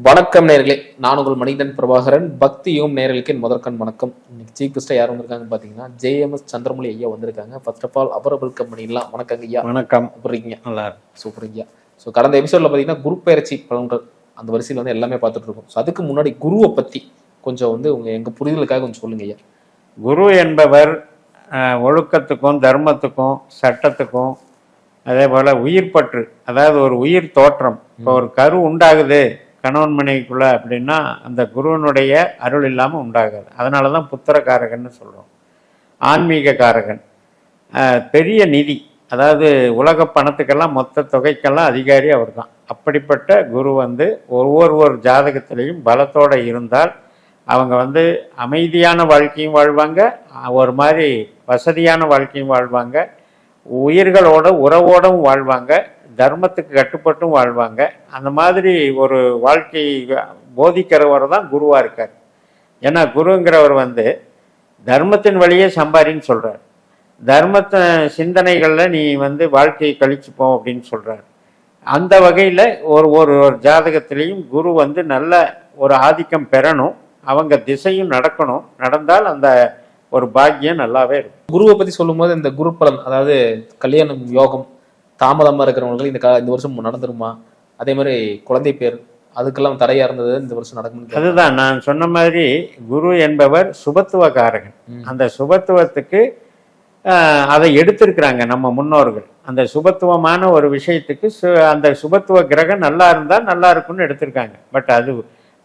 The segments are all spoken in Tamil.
வணக்கம் நேர்களே, நான் உங்கள் மணிகண்டன் பிரபாகரன். பக்தியும் நேர்களுக்கு என் முதற்கண் வணக்கம். இன்னைக்கு சீஃப் கெஸ்டா யார் வந்திருக்காங்கன்னு பாத்தீங்கன்னா JMS சந்திரமௌலி ஐயா வந்திருக்காங்க. ஃபர்ஸ்ட் ஆஃப் ஆல் அவரை வெல்கம் பண்ணிடலாம். வணக்கங்க ஐயா. வணக்கம். எப்படி இருக்கீங்க? நல்லா சூப்பர் ஐயா. ஸோ கடந்த எபிசோட்ல பாத்தீங்கன்னா குரு பெயர்ச்சி பலன்கள் அந்த வரிசையில் வந்து எல்லாமே பார்த்துட்டு இருக்கோம். ஸோ அதுக்கு முன்னாடி குருவை பத்தி கொஞ்சம் வந்து எங்க புரிதலுக்காக கொஞ்சம் சொல்லுங்க ஐயா. குரு என்பவர் ஒழுக்கத்துக்கும் தர்மத்துக்கும் சட்டத்துக்கும் அதே போல் உயிர் பற்று, அதாவது ஒரு உயிர் தோற்றம். இப்போ ஒரு கரு உண்டாகுது கணவன் மனைவிக்குள்ள அப்படின்னா அந்த குருவனுடைய அருள் இல்லாமல் உண்டாகாது. அதனால தான் புத்திரகாரகன்னு சொல்கிறோம். ஆன்மீக காரகன், பெரிய நிதி, அதாவது உலக பணத்துக்கெல்லாம் மொத்த தொகைக்கெல்லாம் அதிகாரி அவர் தான். அப்படிப்பட்ட குரு வந்து ஒவ்வொரு ஜாதகத்திலையும் பலத்தோடு இருந்தால் அவங்க வந்து அமைதியான வாழ்க்கையும் வாழ்வாங்க, ஒரு மாதிரி வசதியான வாழ்க்கையும் வாழ்வாங்க, உயிர்களோட உறவோடும் வாழ்வாங்க, தர்மத்துக்கு கட்டுப்பட்டும் வாழ்வாங்க. அந்த மாதிரி ஒரு வாழ்க்கை போதிக்கிறவர் தான் குருவாக இருக்கார். ஏன்னா குருங்கிறவர் வந்து தர்மத்தின் வழியே சம்பாரின்னு சொல்கிறார். தர்மத்தை சிந்தனைகளில் நீ வந்து வாழ்க்கையை கழிச்சுப்போம் அப்படின்னு சொல்கிறார். அந்த வகையில் ஒரு ஜாதகத்திலையும் குரு வந்து நல்ல ஒரு ஆதிக்கம் பெறணும், அவங்க திசையும் நடக்கணும். நடந்தால் அந்த ஒரு பாக்கியம் நல்லாவே இருக்கும். குருவை பற்றி சொல்லும்போது இந்த குரு பலன், அதாவது கல்யாணம் யோகம் தாமதமாக இருக்கிறவங்களுக்கு இந்த வருஷம் நடந்துருமா? அதே மாதிரி குழந்தை பேர் அதுக்கெல்லாம் தடையா இருந்தது இந்த வருஷம் நடக்கும். அதுதான் நான் சொன்ன மாதிரி குரு என்பவர் சுபத்துவ காரகன். அந்த சுபத்துவத்துக்கு அதை எடுத்திருக்கிறாங்க நம்ம முன்னோர்கள். அந்த சுபத்துவமான ஒரு விஷயத்துக்கு அந்த சுபத்துவ கிரகம் நல்லா இருந்தால் நல்லா இருக்கும்னு எடுத்திருக்காங்க. பட் அது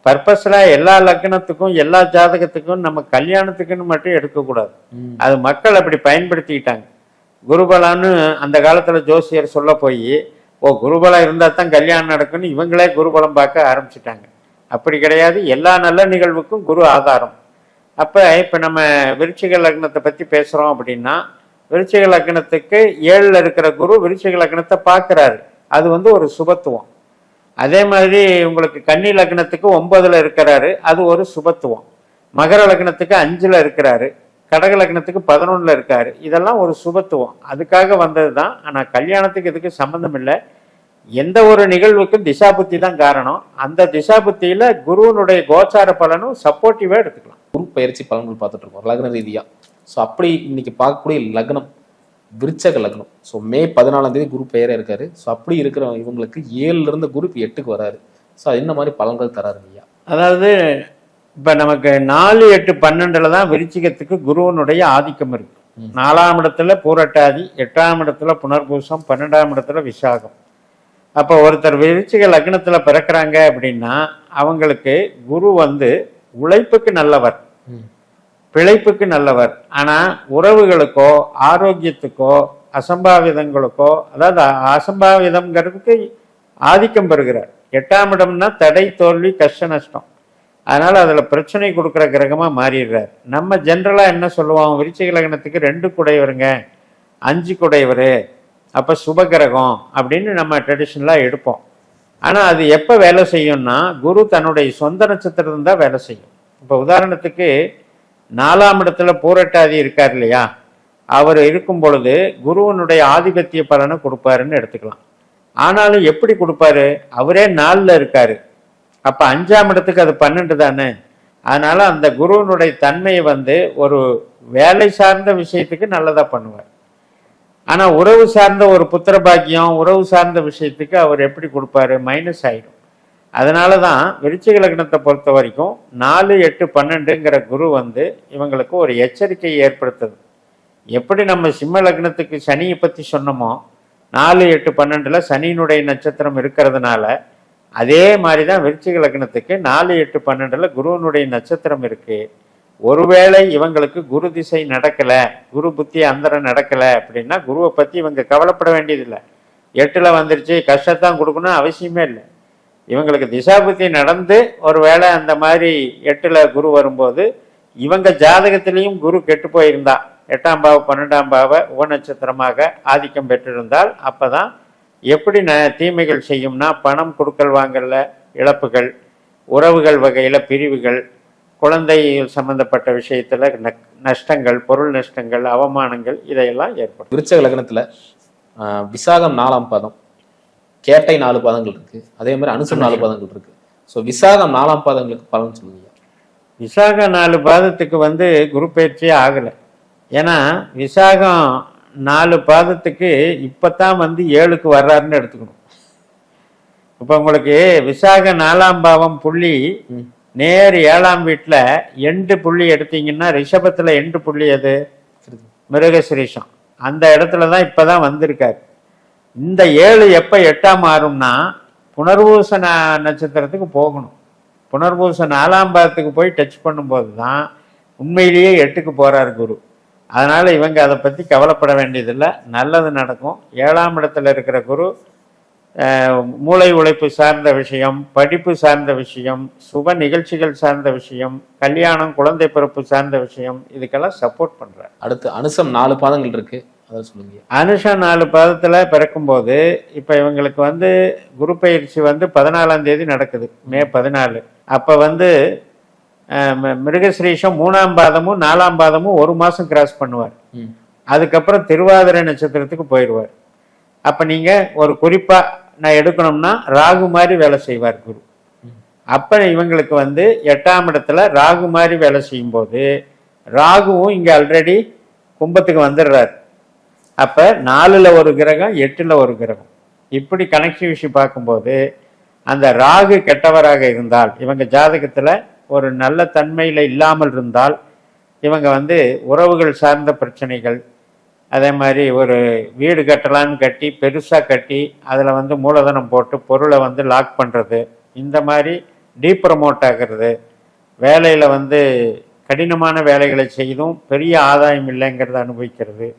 பர்பஸ்லாம் எல்லா லக்னத்துக்கும் எல்லா ஜாதகத்துக்கும் நம்ம கல்யாணத்துக்குன்னு மட்டும் எடுக்கக்கூடாது. அது மக்கள் அப்படி பயன்படுத்திக்கிட்டாங்க. குருபலான்னு அந்த காலத்தில் ஜோசியர் சொல்ல போய் குருபலம் இருந்தால் தான் கல்யாணம் நடக்குன்னு இவங்களே குருபலம் பார்க்க ஆரம்பிச்சிட்டாங்க. அப்படி கிடையாது, எல்லா நல்ல நிகழ்வுக்கும் குரு ஆதாரம். அப்போ இப்போ நம்ம விருச்சிக லக்னத்தை பற்றி பேசுகிறோம் அப்படின்னா, விருச்சிக லக்னத்துக்கு 7ல் இருக்கிற குரு விருச்சிக லக்னத்தை பார்க்குறாரு, அது வந்து ஒரு சுபத்துவம். அதே மாதிரி உங்களுக்கு கன்னி லக்னத்துக்கு 9ல் இருக்கிறாரு, அது ஒரு சுபத்துவம். மகர லக்னத்துக்கு 5ல் இருக்கிறாரு, கடக லக்னத்துக்கு 11ல் இருக்காரு, இதெல்லாம் ஒரு சுபத்துவம். அதுக்காக வந்தது தான். ஆனால் கல்யாணத்துக்கு இதுக்கு சம்மந்தம் இல்லை. எந்த ஒரு நிகழ்வுக்கும் திசாபுத்தி தான் காரணம். அந்த திசாபுத்தியில குருவனுடைய கோச்சார பலனும் சப்போர்ட்டிவா எடுத்துக்கலாம். குரு பயிற்சி பலன்கள் பார்த்துட்டு இருக்கோம் லக்ன ரீதியா. ஸோ அப்படி இன்னைக்கு பார்க்கக்கூடிய லக்னம் விருச்சக லக்னம். ஸோ மே 14ஆம் தேதி குரு பெயரே இருக்காரு. ஸோ அப்படி இருக்கிற இவங்களுக்கு 7ல இருந்து குரு 8க்கு வராரு. ஸோ அது என்ன மாதிரி பலன்கள் தராரு ஐயா? அதாவது இப்போ நமக்கு 4, 8, 12ல் தான் விருச்சிகத்துக்கு குருவனுடைய ஆதிக்கம் இருக்கு. 4ஆம் இடத்துல பூரட்டாதி, 8ஆம் இடத்துல புனர்பூசம், 12ஆம் இடத்துல விசாகம். அப்போ ஒருத்தர் விருச்சிக லக்னத்தில் பிறக்கிறாங்க அப்படின்னா அவங்களுக்கு குரு வந்து உழைப்புக்கு நல்லவர், பிழைப்புக்கு நல்லவர். ஆனால் உறவுகளுக்கோ ஆரோக்கியத்துக்கோ அசம்பாவிதங்களுக்கோ, அதாவது அசம்பாவிதம்ங்கிறதுக்கு ஆதிக்கம் பெறுகிறார். 8ஆம் இடம்னா தடை, தோல்வி, கஷ்ட நஷ்டம். அதனால அதில் பிரச்சனை கொடுக்குற கிரகமாக மாறிடுறார். நம்ம ஜென்ரலாக என்ன சொல்லுவோம், விருச்சிக லக்னத்துக்கு 2 குடையவருங்க, 5 குடையவர், அப்போ சுபகிரகம் அப்படின்னு நம்ம ட்ரெடிஷ்னலாக எடுப்போம். ஆனால் அது எப்போ வேலை செய்யும்னா குரு தன்னுடைய சொந்த நட்சத்திரம் தான் வேலை செய்யும். இப்போ உதாரணத்துக்கு 4ஆம் இடத்துல பூரட்டாதி இருக்கார் இல்லையா, அவர் இருக்கும் பொழுது குருவனுடைய ஆதிபத்திய பலனை கொடுப்பாருன்னு எடுத்துக்கலாம். ஆனாலும் எப்படி கொடுப்பாரு, அவரே 4ல் இருக்காரு, அப்போ 5ஆம் இடத்துக்கு அது 12 தானே. அதனால அந்த குருவனுடைய தன்மையை வந்து ஒரு வேலை சார்ந்த விஷயத்துக்கு நல்லதாக பண்ணுவார். ஆனால் உறவு சார்ந்த ஒரு புத்திர பாக்கியம், உறவு சார்ந்த விஷயத்துக்கு அவர் எப்படி கொடுப்பாரு, மைனஸ் ஆகிடும். அதனால தான் விருச்சிக லக்னத்தை பொறுத்த வரைக்கும் 4, 8, 12ங்கிற குரு வந்து இவங்களுக்கு ஒரு எச்சரிக்கையை ஏற்படுத்துது. எப்படி நம்ம சிம்ம லக்னத்துக்கு சனியை பற்றி சொன்னோமோ, 4, 8, 12ல் சனியினுடைய நட்சத்திரம் இருக்கிறதுனால அதே மாதிரி தான் விருச்சிக லக்னத்துக்கு 4, 8, 12ல் குருவனுடைய நட்சத்திரம் இருக்கு. ஒருவேளை இவங்களுக்கு குரு திசை நடக்கலை, குரு புத்தி அந்தரம் நடக்கலை அப்படின்னா குருவை பற்றி இவங்க கவலைப்பட வேண்டியதில்லை. 8ல் வந்துருச்சு கஷ்டத்தான் கொடுக்கணும் அவசியமே இல்லை. இவங்களுக்கு திசாபுத்தி நடந்து ஒரு வேளை அந்த மாதிரி 8ல் குரு வரும்போது இவங்க ஜாதகத்திலையும் குரு கெட்டு போயிருந்தா, 8ஆம் பாவ 12ஆம் பாவ உபநட்சத்திரமாக ஆதிக்கம் பெற்றிருந்தால் அப்போதான் எப்படி தீமைகள் செய்யும்னா பணம் கொடுக்கல் வாங்கல இழப்புகள், உறவுகள் வகையில் பிரிவுகள், குழந்தை சம்பந்தப்பட்ட விஷயத்துல நஷ்டங்கள், பொருள் நஷ்டங்கள், அவமானங்கள், இதையெல்லாம் ஏற்படும். விருச்சிக லக்னத்துல விசாகம் 4ஆம் பாதம், கேட்டை 4 பாதங்கள் இருக்கு, அதே மாதிரி அனுசம் 4 பாதங்கள் இருக்கு. ஸோ விசாகம் 4ஆம் பாதங்களுக்கு பலன் சொல்லுங்க. விசாக 4 பாதத்துக்கு வந்து குரு பயிற்சியே ஆகலை. ஏன்னா விசாகம் 4 பாதத்துக்கு இப்போத்தான் வந்து 7க்கு வர்றாருன்னு எடுத்துக்கணும். இப்போ உங்களுக்கு விசாக 4ஆம் பாவம் புள்ளி நேர் 7ஆம் வீட்டில் எண்டு புள்ளி எடுத்தீங்கன்னா ரிஷபத்தில் எண்டு புள்ளி எது? மிருகசிரீஷம். அந்த இடத்துல தான் இப்போ தான் வந்திருக்காரு. இந்த 7 எப்போ 8ஆ மாறும்னா புனர்பூச நட்சத்திரத்துக்கு போகணும். புனர்பூச 4ஆம் பாதத்துக்கு போய் டச் பண்ணும்போது தான் உண்மையிலேயே 8க்கு போகிறார் குரு. அதனால் இவங்க அதை பற்றி கவலைப்பட வேண்டியதில்லை, நல்லது நடக்கும். 7ஆம் இடத்துல இருக்கிற குரு மூளை உழைப்பு சார்ந்த விஷயம், படிப்பு சார்ந்த விஷயம், சுப நிகழ்ச்சிகள் சார்ந்த விஷயம், கல்யாணம், குழந்தை பிறப்பு சார்ந்த விஷயம், இதுக்கெல்லாம் சப்போர்ட் பண்ணுறார். அடுத்து அனுசம் 4 பாதங்கள் இருக்கு, அதை சொல்லுங்க. அனுஷம் 4 பாதத்தில் பிறக்கும்போது இப்போ இவங்களுக்கு வந்து குரு பயிற்சி வந்து 14ஆம் தேதி நடக்குது, மே 14. அப்போ வந்து மிருகசிரீஷம் 3ஆம் பாதமும் 4ஆம் பாதமும் 1 மாதம் கிராஸ் பண்ணுவார். அதுக்கப்புறம் திருவாதிரை நட்சத்திரத்துக்கு போயிடுவார். அப்போ நீங்கள் ஒரு குறிப்பாக நான் எடுக்கணும்னா ராகு மாதிரி வேலை செய்வார் குரு. அப்போ இவங்களுக்கு வந்து 8ஆம் இடத்துல ராகு மாதிரி வேலை செய்யும்போது ராகுவும் இங்கே ஆல்ரெடி கும்பத்துக்கு வந்துடுறாரு. அப்போ 4ல் ஒரு கிரகம், 8ல் ஒரு கிரகம், இப்படி கனெக்ஷன் விஷயம் பார்க்கும்போது அந்த ராகு கெட்டவராக இருந்தால், இவங்க ஜாதகத்தில் ஒரு நல்ல தன்மையில் இல்லாமல் இருந்தால், இவங்க வந்து உறவுகள் சார்ந்த பிரச்சனைகள், அதே மாதிரி ஒரு வீடு கட்டலான்னு கட்டி பெருசாக கட்டி அதில் வந்து மூலதனம் போட்டு பொருளை வந்து லாக் பண்ணுறது, இந்த மாதிரி டீப்ரமோட் ஆகிறது, வேலையில் வந்து கடினமான வேலைகளை செய்தும் பெரிய ஆதாயம் இல்லைங்கிறத அனுபவிக்கிறது,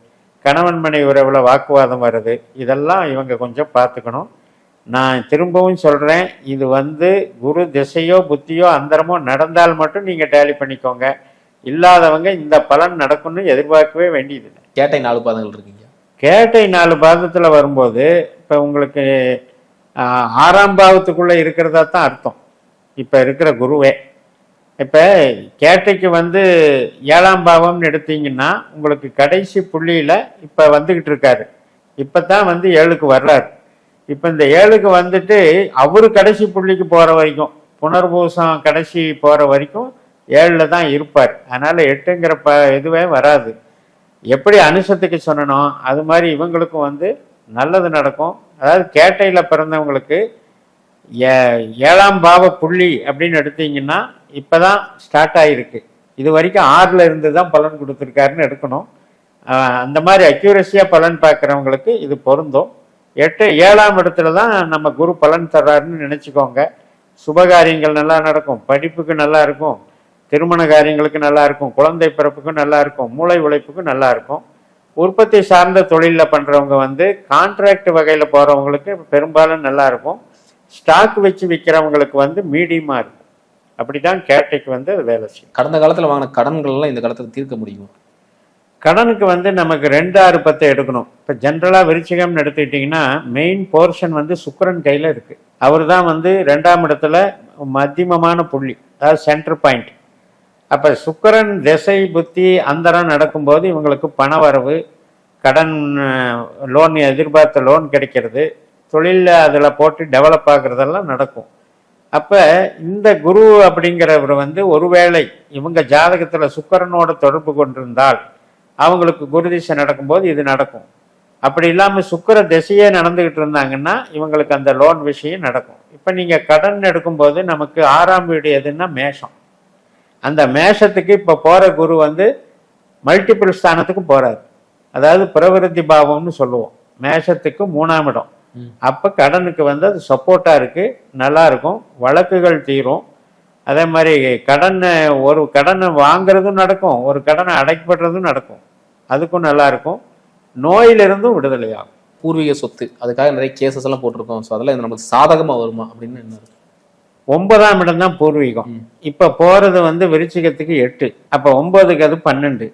கணவன் மனைவி உறவில் வாக்குவாதம் வருது, இதெல்லாம் இவங்க கொஞ்சம் பார்த்துக்கணும். நான் திரும்பவும் சொல்கிறேன், இது வந்து குரு திசையோ புத்தியோ அந்தரமோ நடந்தால் மட்டும் நீங்கள் டேலி பண்ணிக்கோங்க. இல்லாதவங்க இந்த பலன் நடக்கும்னு எதிர்பார்க்கவே வேண்டியதில்லை. கேட்டை 4 பாதங்கள் இருக்குங்க. கேட்டை 4 பாதத்தில் வரும்போது இப்போ உங்களுக்கு 6ஆம் பாவத்துக்குள்ளே இருக்கிறதா தான் அர்த்தம் இப்போ இருக்கிற குருவே. இப்போ கேட்டைக்கு வந்து 7ஆம் பாவம்னு எடுத்தீங்கன்னா உங்களுக்கு கடைசி புள்ளியில் இப்போ வந்துக்கிட்டு இருக்காரு. இப்போ தான் வந்து 7க்கு வர்றாரு. இப்போ இந்த 7க்கு வந்துட்டு அவரு கடைசி புள்ளிக்கு போகிற வரைக்கும், புனர்பூசம் கடைசி போகிற வரைக்கும் 7ல் தான் இருப்பார். அதனால் 8ங்கிற இதுவே வராது. எப்படி அனுஷத்துக்கு சொன்னனோ அது மாதிரி இவங்களுக்கும் வந்து நல்லது நடக்கும். அதாவது கேட்டையில் பிறந்தவங்களுக்கு 7ஆம் பாவ புள்ளி அப்படின்னு எடுத்தீங்கன்னா இப்போ தான் ஸ்டார்ட் ஆகிருக்கு. இது வரைக்கும் 6ல் இருந்து தான் பலன் கொடுத்துருக்காருன்னு எடுக்கணும். அந்த மாதிரி அக்யூரஸியாக பலன் பார்க்குறவங்களுக்கு இது பொருந்தும். 7ஆம் இடத்துல தான் நம்ம குரு பலன் தர்றாருன்னு நினச்சிக்கோங்க. சுபகாரியங்கள் நல்லா நடக்கும், படிப்புக்கு நல்லா இருக்கும், திருமண காரியங்களுக்கு நல்லா இருக்கும், குழந்தை பிறப்புக்கும் நல்லா இருக்கும், மூளை உழைப்புக்கும் நல்லா இருக்கும். உற்பத்தி சார்ந்த தொழிலில் பண்ணுறவங்க வந்து கான்ட்ராக்ட் வகையில் போகிறவங்களுக்கு பெரும்பாலும் நல்லா இருக்கும். ஸ்டாக் வச்சு விற்கிறவங்களுக்கு வந்து மீடியமாக இருக்கும். அப்படி தான் கேட்டைக்கு வந்து அது வேலை செய்யும். கடந்த காலத்தில் வாங்கின கடன்கள்லாம் இந்த காலத்தில் தீர்க்க முடியும். கடனுக்கு வந்து நமக்கு 2, 6, 10 எடுக்கணும். இப்போ ஜென்ரலாக விருச்சிகம்னு எடுத்துக்கிட்டிங்கன்னா மெயின் போர்ஷன் வந்து சுக்கிரன் கையில் இருக்குது. அவர் தான் வந்து 2ஆம் இடத்துல மத்தியமமான புள்ளி, அதாவது சென்டர் பாயிண்ட். அப்போ சுக்கிரன் திசை புத்தி அந்தரம் நடக்கும்போது இவங்களுக்கு பண வரவு, கடன், லோன், எதிர்பார்த்த லோன் கிடைக்கிறது, தொழிலில் அதில் போட்டு டெவலப் ஆகுறதெல்லாம் நடக்கும். அப்போ இந்த குரு அப்படிங்கிறவர் வந்து ஒருவேளை இவங்க ஜாதகத்தில் சுக்கிரனோட தொடர்பு கொண்டிருந்தால் அவங்களுக்கு குரு திசை நடக்கும்போது இது நடக்கும். அப்படி இல்லாமல் சுக்கிர திசையே நடந்துக்கிட்டு இருந்தாங்கன்னா இவங்களுக்கு அந்த லோன் விஷயம் நடக்கும். இப்போ நீங்கள் கடன் எடுக்கும்போது நமக்கு 6ஆம் வீடு எதுன்னா மேஷம். அந்த மேஷத்துக்கு இப்போ போகிற குரு வந்து மல்டிபிள் ஸ்தானத்துக்கு போகிறாரு. அதாவது பிரவிருத்தி பாவம்னு சொல்லுவோம். மேஷத்துக்கு 3ஆம் இடம். அப்போ கடனுக்கு வந்து அது சப்போர்ட்டாக இருக்குது, நல்லா இருக்கும், வழக்குகள் தீரும். அதே மாதிரி ஒரு கடனை வாங்குறதும் நடக்கும், ஒரு கடனை அடைக்கப்படுறதும் நடக்கும், அதுக்கும் நல்லா இருக்கும். நோயிலிருந்தும் விடுதலை ஆகும். பூர்வீக சொத்து அதுக்காக நிறைய கேசஸ் எல்லாம் போட்டிருக்கோம். ஸோ அதெல்லாம் நமக்கு சாதகமாக வருமா அப்படின்னு என்ன இருக்கு? 9ஆம் இடம் தான் பூர்வீகம். இப்போ போகிறது வந்து விருச்சிகத்துக்கு 8, அப்போ 9க்கு அது 12.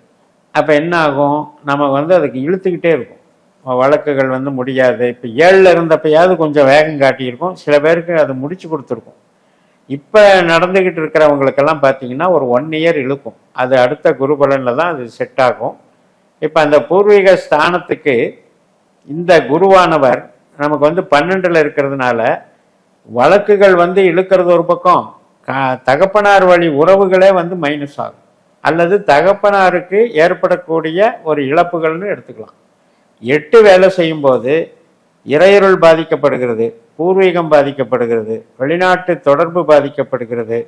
அப்போ என்ன ஆகும், நம்ம வந்து அதுக்கு இழுத்துக்கிட்டே இருக்கும், வழக்குகள் வந்து முடியாது. இப்போ 7ல் இருந்தப்பயாவது கொஞ்சம் வேகம் காட்டியிருக்கும், சில பேருக்கு அது முடிச்சு கொடுத்துருக்கும். இப்போ நடந்துக்கிட்டு இருக்கிறவங்களுக்கெல்லாம் பார்த்தீங்கன்னா ஒரு 1 இயர் இழுக்கும். அது அடுத்த குரு பலனில் தான் அது செட் ஆகும். இப்போ அந்த பூர்வீக ஸ்தானத்துக்கு இந்த குருவானவர் நமக்கு வந்து 12ல் இருக்கிறதுனால வழக்குகள் வந்து இழுக்கிறது ஒரு பக்கம், தகப்பனார் வழி உறவுகளே வந்து மைனஸ் ஆகும், அல்லது தகப்பனாருக்கு ஏற்படக்கூடிய ஒரு இழப்புகள்னு எடுத்துக்கலாம். 8 வேலை செய்யும்போது இறையருள் பாதிக்கப்படுகிறது, பூர்வீகம் பாதிக்கப்படுகிறது, வெளிநாட்டு தொடர்பு பாதிக்கப்படுகிறது,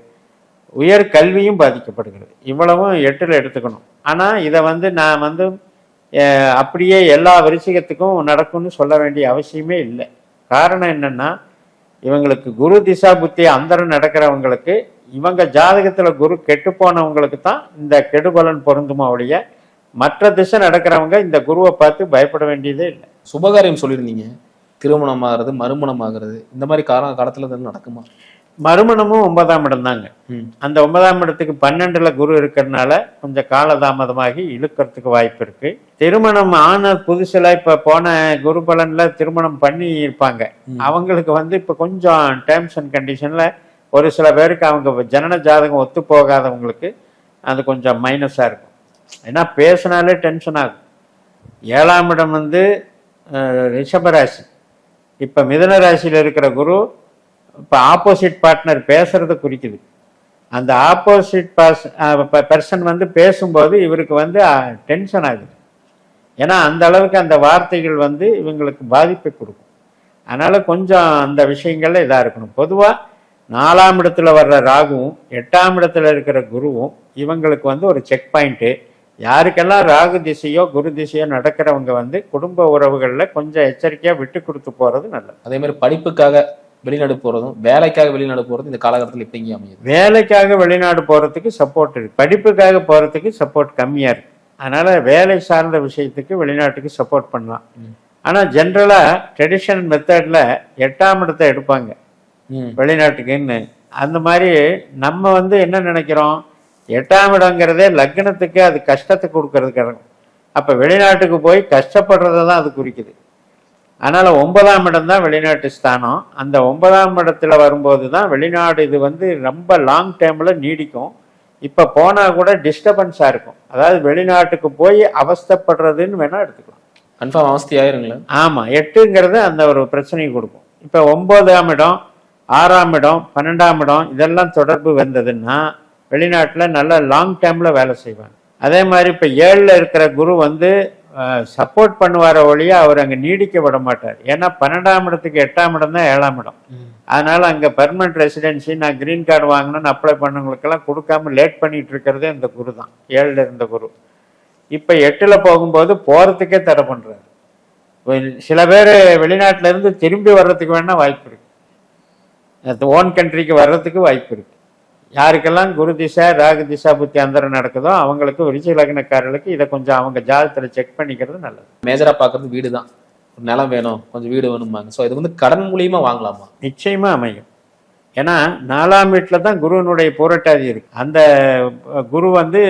உயர் கல்வியும் பாதிக்கப்படுகிறது. இவ்வளவும் 8ல் எடுத்துக்கணும். ஆனால் இதை வந்து நான் வந்து அப்படியே எல்லா விருச்சிகத்துக்கும் நடக்கும்னு சொல்ல வேண்டிய அவசியமே இல்லை. காரணம் என்னன்னா, இவங்களுக்கு குரு திசா புத்தி அந்தரம் நடக்கிறவங்களுக்கு, இவங்க ஜாதகத்தில் குரு கெட்டு போனவங்களுக்கு தான் இந்த கெடுபலன் பொருந்துமா ஒழிய மற்ற திசை நடக்கிறவங்க இந்த குருவை பார்த்து பயப்பட வேண்டியதே இல்லை. சுபகாரியம் சொல்லியிருந்தீங்க, திருமணம் ஆகிறது, மறுமணம் ஆகிறது, இந்த மாதிரி காலத்துல இதெல்லாம் நடக்குமா? மறுமணமும் 9ஆம் இடம் தாங்க. அந்த 9ஆம் இடத்துக்கு 12ல் குரு இருக்கிறதுனால கொஞ்சம் காலதாமதமாகி இழுக்கிறதுக்கு வாய்ப்பு இருக்கு. திருமணம் ஆன புதுசுல இப்ப போன குரு பலன்ல திருமணம் பண்ணி இருப்பாங்க, அவங்களுக்கு வந்து இப்ப கொஞ்சம் டேர்ம்ஸ் அண்ட் கண்டிஷன்ல ஒரு சில பேருக்கு அவங்க ஜனன ஜாதகம் ஒத்து போகாதவங்களுக்கு அது கொஞ்சம் மைனஸா இருக்கும். ஏன்னா பேசினாலே டென்ஷன் ஆகும். 7ஆம் இடம் வந்து ரிஷபராசி, இப்ப மிதுன ராசியில இருக்கிற குரு இப்போ ஆப்போசிட் பார்ட்னர் பேசுறதை குறிக்குது. அந்த ஆப்போசிட் பர்சன் வந்து பேசும்போது இவருக்கு வந்து டென்ஷன் ஆகுது. ஏன்னா அந்த அளவுக்கு அந்த வார்த்தைகள் வந்து இவங்களுக்கு பாதிப்பை கொடுக்கும். அதனால கொஞ்சம் அந்த விஷயங்கள்ல இதாக இருக்கணும். பொதுவாக 4ஆம் இடத்துல வர்ற ராகுவும் 8ஆம் இடத்துல இருக்கிற குருவும் இவங்களுக்கு வந்து ஒரு செக் பாயிண்ட்டு. யாருக்கெல்லாம் ராகு திசையோ குரு திசையோ நடக்கிறவங்க வந்து குடும்ப உறவுகளில் கொஞ்சம் எச்சரிக்கையாக விட்டு கொடுத்து போகிறது நல்லது. அதே மாதிரி படிப்புக்காக வெளிநாடு போறதும் வேலைக்காக வெளிநாடு போறதும் இந்த காலகட்டத்தில் இப்போ இங்கே அமையுது. வேலைக்காக வெளிநாடு போறதுக்கு சப்போர்ட் இருக்கு, படிப்புக்காக போறதுக்கு சப்போர்ட் கம்மியா இருக்கு. அதனால வேலை சார்ந்த விஷயத்துக்கு வெளிநாட்டுக்கு சப்போர்ட் பண்ணலாம். ஆனா ஜென்ரலா ட்ரெடிஷனல் மெத்தட்ல 8ஆம் இடத்தை எடுப்பாங்க வெளிநாட்டுக்குன்னு. அந்த மாதிரி நம்ம வந்து என்ன நினைக்கிறோம், 8ஆம் இடங்கிறதே லக்னத்துக்கு அது கஷ்டத்தை கொடுக்கறதுக்கு. அப்ப வெளிநாட்டுக்கு போய் கஷ்டப்படுறதை தான் அது குறிக்குது. அதனால 9ஆம் இடம் தான் வெளிநாட்டு ஸ்தானம். அந்த 9ஆம் இடத்துல வரும்போது தான் வெளிநாடு இது வந்து ரொம்ப லாங் டைம்ல நீடிக்கும். இப்ப போனா கூட டிஸ்டர்பன்ஸா இருக்கும். அதாவது வெளிநாட்டுக்கு போய் அவஸ்தைப்படுறதுன்னு வேணா எடுத்துக்கலாம். கன்ஃபார்ம் அவஸ்தையாயிருங்களா? ஆமா, 8ங்கிறது அந்த ஒரு பிரச்சனையை கொடுக்கும். இப்ப 9ஆம் இடம், 6ஆம் இடம், 12ஆம் இடம் இதெல்லாம் தொடர்பு வந்ததுன்னா வெளிநாட்டுல நல்ல லாங் டைம்ல வேலை செய்வாங்க. அதே மாதிரி இப்ப 7ல் இருக்கிற குரு வந்து சப்போர்ட் பண்ணுவார ஒழிய அவர் அங்கே நீடிக்க விட மாட்டார். ஏன்னா 12ஆம் இடத்துக்கு 8ஆம் இடம் தான் 7ஆம் இடம். அதனால அங்கே பெர்மனன்ட் ரெசிடென்சி, நான் கிரீன் கார்டு வாங்கணும்னு அப்ளை பண்ணவங்களுக்கெல்லாம் கொடுக்காம லேட் பண்ணிட்டு இருக்கிறதே இந்த குரு தான், 7ல் இருந்த குரு. இப்போ 8ல் போகும்போது போறதுக்கே தடை பண்றாரு. சில பேர் வெளிநாட்டில இருந்து திரும்பி வர்றதுக்கு வேணா வாய்ப்பு இருக்கு, ஓன் கண்ட்ரிக்கு வர்றதுக்கு வாய்ப்பு இருக்கு. யாருக்கெல்லாம் குரு திசா ராகு திசா புத்தி அந்தரம் நடக்குதோ அவங்களுக்கு விருச்சிக லக்னக்காரர்களுக்கு இதை கொஞ்சம் அவங்க ஜாதகத்துல செக் பண்ணிக்கிறது நல்லது. மேஜரா பார்க்கறது வீடு தான், நிலம் வேணும், கொஞ்சம் வீடு வேணும்பாங்க. ஸோ இது வந்து கடன் மூலியமா வாங்கலாமா? நிச்சயமா அமையும். ஏன்னா 4ஆம் வீட்டுல தான் குருவினுடைய பூரட்டாதி இருக்கு. அந்த குரு வந்து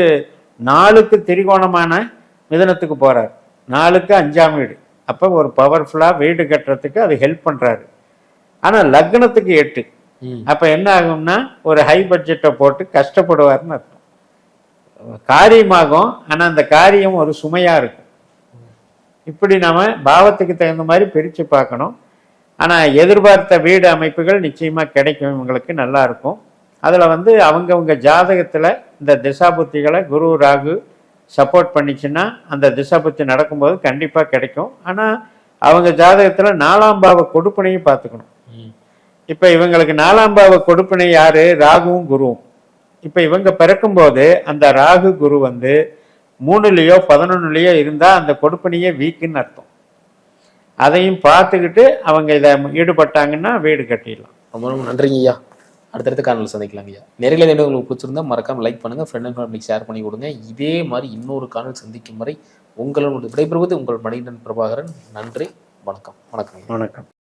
4க்கு திரிகோணமான மிதுனத்துக்கு போறாரு, 4க்கு 5ஆம் வீடு. அப்ப ஒரு பவர்ஃபுல்லா வீடு கட்டுறதுக்கு அது ஹெல்ப் பண்றாரு. ஆனா லக்னத்துக்கு 8. அப்ப என்ன ஆகும்னா ஒரு ஹை பட்ஜெட்டை போட்டு கஷ்டப்படுவார்னு அர்த்தம். காரியமாகும், ஆனா அந்த காரியம் ஒரு சுமையா இருக்கும். இப்படி நாம பாவத்துக்கு தகுந்த மாதிரி பிரிச்சு பார்க்கணும். ஆனா எதிர்பார்த்த வீடு அமைப்புகள் நிச்சயமா கிடைக்கும், இவங்களுக்கு நல்லா இருக்கும். அதுல வந்து அவங்கவுங்க ஜாதகத்துல இந்த திசாபுத்திகளை குரு ராகு சப்போர்ட் பண்ணிச்சுன்னா அந்த திசாபுத்தி நடக்கும்போது கண்டிப்பா கிடைக்கும். ஆனா அவங்க ஜாதகத்துல 4ஆம் பாவ கொடுப்பினையும் பார்த்துக்கணும். இப்ப இவங்களுக்கு 4ஆம் பாவ கொடுப்பினை யாரு, ராகுவும் குருவும். இப்ப இவங்க பிறக்கும்போது அந்த ராகு குரு வந்து 3லயோ 11லயோ இருந்தா அந்த கொடுப்பினையே வீக்குன்னு அர்த்தம். அதையும் பார்த்துக்கிட்டு அவங்க இதை ஈடுபட்டாங்கன்னா வீடு கட்டிடலாம். ரொம்ப ரொம்ப நன்றிங்க ஐயா. அடுத்தடுத்து காணொலி சந்திக்கலாங்க ஐயா. நேரில் உங்களுக்கு பிடிச்சிருந்தா மறக்காம லைக் பண்ணுங்க, ஃப்ரெண்ட் அண்ட் ஃபேமிலிக்கு ஷேர் பண்ணி கொடுங்க. இதே மாதிரி இன்னொரு காணொலி சந்திக்கும் வரை உங்களோட விடைபெறுவது உங்கள் மணிகண்டன் பிரபாகரன். நன்றி, வணக்கம். வணக்கம்.